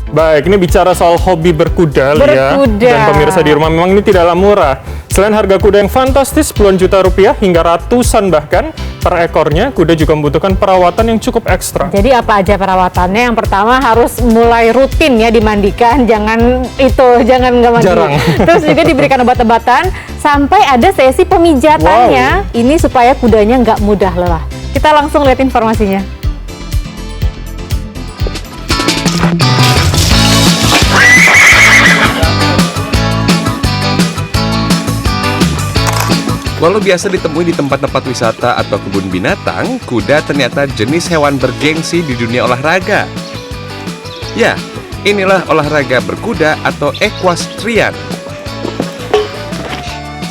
Baik, ini bicara soal hobi berkuda, Lia. Dan pemirsa di rumah, memang ini tidaklah murah. Selain harga kuda yang fantastis, puluhan juta rupiah hingga ratusan bahkan per ekornya, kuda juga membutuhkan perawatan yang cukup ekstra. Jadi apa aja perawatannya? Yang pertama harus mulai rutin ya dimandikan, jangan nggak mandi. Jarang. Terus juga diberikan obat-obatan, sampai ada sesi pemijatannya. Ini supaya kudanya nggak mudah lelah. Kita langsung lihat informasinya. Walau biasa ditemui di tempat-tempat wisata atau kebun binatang, kuda ternyata jenis hewan bergengsi di dunia olahraga. Ya, inilah olahraga berkuda atau equestrian.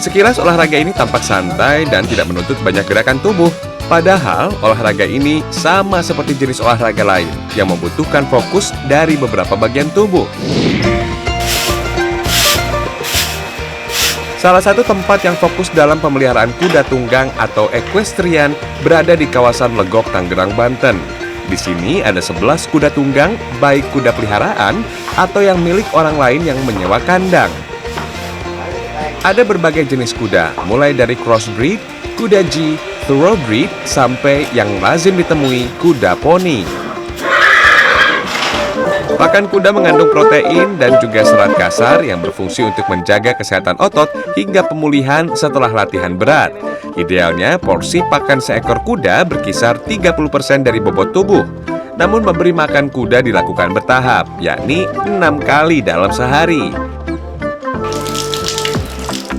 Sekilas olahraga ini tampak santai dan tidak menuntut banyak gerakan tubuh. Padahal olahraga ini sama seperti jenis olahraga lain yang membutuhkan fokus dari beberapa bagian tubuh. Salah satu tempat yang fokus dalam pemeliharaan kuda tunggang atau equestrian berada di kawasan Legok, Tangerang, Banten. Di sini ada 11 kuda tunggang, baik kuda peliharaan atau yang milik orang lain yang menyewa kandang. Ada berbagai jenis kuda, mulai dari crossbreed, kuda G, thoroughbreed, sampai yang lazim ditemui kuda poni. Pakan kuda mengandung protein dan juga serat kasar yang berfungsi untuk menjaga kesehatan otot hingga pemulihan setelah latihan berat. Idealnya, porsi pakan seekor kuda berkisar 30% dari bobot tubuh. Namun memberi makan kuda dilakukan bertahap, yakni 6 kali dalam sehari.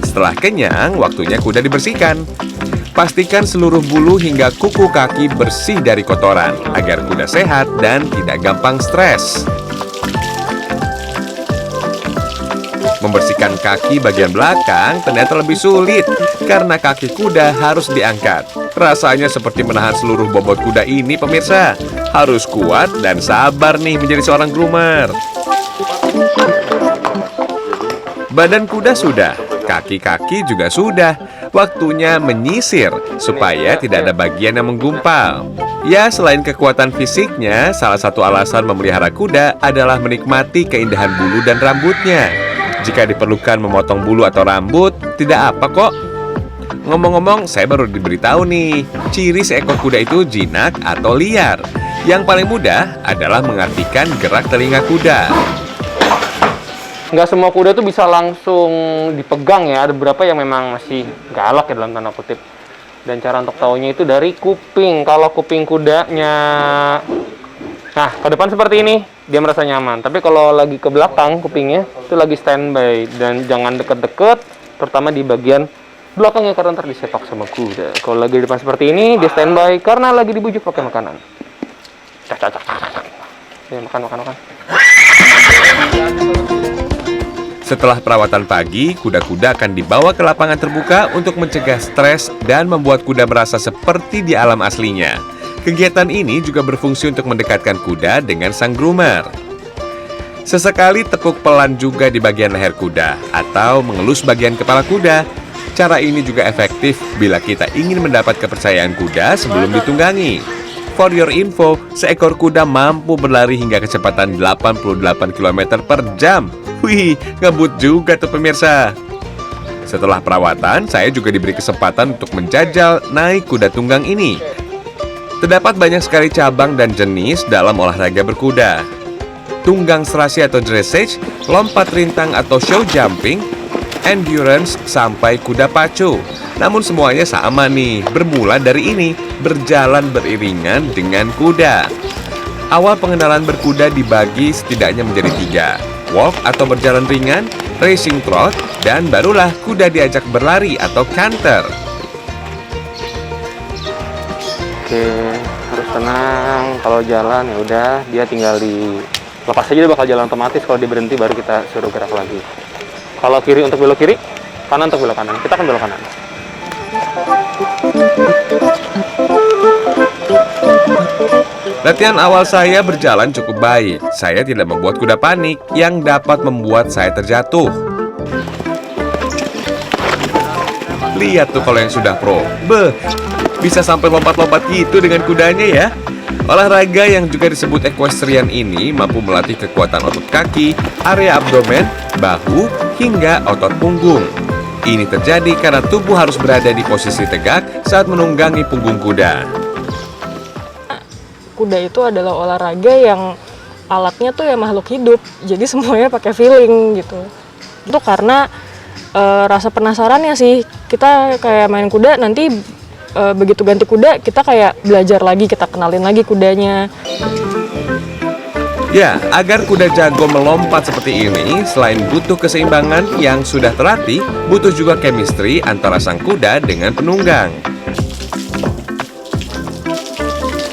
Setelah kenyang, waktunya kuda dibersihkan. Pastikan seluruh bulu hingga kuku kaki bersih dari kotoran, agar kuda sehat dan tidak gampang stres. Membersihkan kaki bagian belakang ternyata lebih sulit karena kaki kuda harus diangkat. Rasanya seperti menahan seluruh bobot kuda ini, pemirsa. Harus kuat dan sabar nih menjadi seorang groomer. Badan kuda sudah, kaki-kaki juga sudah. Waktunya menyisir supaya tidak ada bagian yang menggumpal. Ya, selain kekuatan fisiknya, salah satu alasan memelihara kuda adalah menikmati keindahan bulu dan rambutnya. Jika diperlukan memotong bulu atau rambut, tidak apa kok. Ngomong-ngomong, saya baru diberitahu nih, ciri seekor kuda itu jinak atau liar. Yang paling mudah adalah mengartikan gerak telinga kuda. Nggak semua kuda tuh bisa langsung dipegang ya, ada beberapa yang memang masih galak ya dalam tanda kutip. Dan cara untuk tahunya itu dari kuping. Kalau kuping kudanya, nah ke depan seperti ini, dia merasa nyaman. Tapi kalau lagi ke belakang kupingnya, itu lagi standby. Dan jangan deket-deket, terutama di bagian belakangnya karena ntar disepak sama kuda. Kalau lagi di depan seperti ini, dia standby karena lagi dibujuk pakai makanan. Cak. Ya, makan. Setelah perawatan pagi, kuda-kuda akan dibawa ke lapangan terbuka untuk mencegah stres dan membuat kuda merasa seperti di alam aslinya. Kegiatan ini juga berfungsi untuk mendekatkan kuda dengan sang groomer. Sesekali tekuk pelan juga di bagian leher kuda atau mengelus bagian kepala kuda. Cara ini juga efektif bila kita ingin mendapat kepercayaan kuda sebelum ditunggangi. For your info, seekor kuda mampu berlari hingga kecepatan 88 km per jam. Wih, ngebut juga tuh pemirsa. Setelah perawatan, saya juga diberi kesempatan untuk menjajal naik kuda tunggang ini. Terdapat banyak sekali cabang dan jenis dalam olahraga berkuda. Tunggang serasi atau dressage, lompat rintang atau show jumping, endurance, sampai kuda pacu. Namun semuanya sama nih, bermula dari ini, berjalan beriringan dengan kuda. Awal pengenalan berkuda dibagi setidaknya menjadi 3. Walk atau berjalan ringan, racing trot, dan barulah kuda diajak berlari atau canter. Oke, harus tenang. Kalau jalan ya udah, dia tinggal lepas aja, dia bakal jalan otomatis. Kalau dia berhenti baru kita suruh gerak lagi. Kalau kiri untuk belok kiri, kanan untuk belok kanan. Kita akan belok kanan. Latihan awal saya berjalan cukup baik. Saya tidak membuat kuda panik yang dapat membuat saya terjatuh. Lihat tuh kalau yang sudah pro. Beh, bisa sampai lompat-lompat gitu dengan kudanya ya. Olahraga yang juga disebut equestrian ini mampu melatih kekuatan otot kaki, area abdomen, bahu, hingga otot punggung. Ini terjadi karena tubuh harus berada di posisi tegak saat menunggangi punggung kuda. Kuda itu adalah olahraga yang alatnya tuh ya makhluk hidup, jadi semuanya pakai feeling gitu. Itu karena rasa penasarannya sih, kita kayak main kuda nanti begitu ganti kuda kita kayak belajar lagi, kita kenalin lagi kudanya. Ya, agar kuda jago melompat seperti ini, selain butuh keseimbangan yang sudah terlatih, butuh juga chemistry antara sang kuda dengan penunggang.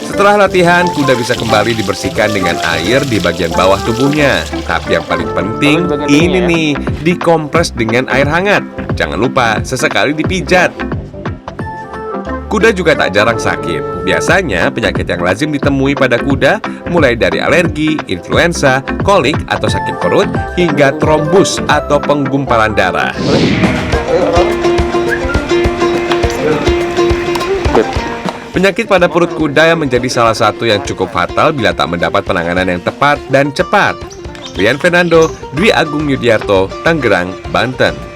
Setelah latihan, kuda bisa kembali dibersihkan dengan air di bagian bawah tubuhnya. Tapi yang paling penting, ini nih, dikompres dengan air hangat. Jangan lupa, sesekali dipijat. Kuda juga tak jarang sakit. Biasanya penyakit yang lazim ditemui pada kuda mulai dari alergi, influenza, kolik atau sakit perut, hingga trombus atau penggumpalan darah. Penyakit pada perut kuda yang menjadi salah satu yang cukup fatal bila tak mendapat penanganan yang tepat dan cepat. Rian Fernando, Dwi Agung Yudiarto, Tangerang, Banten.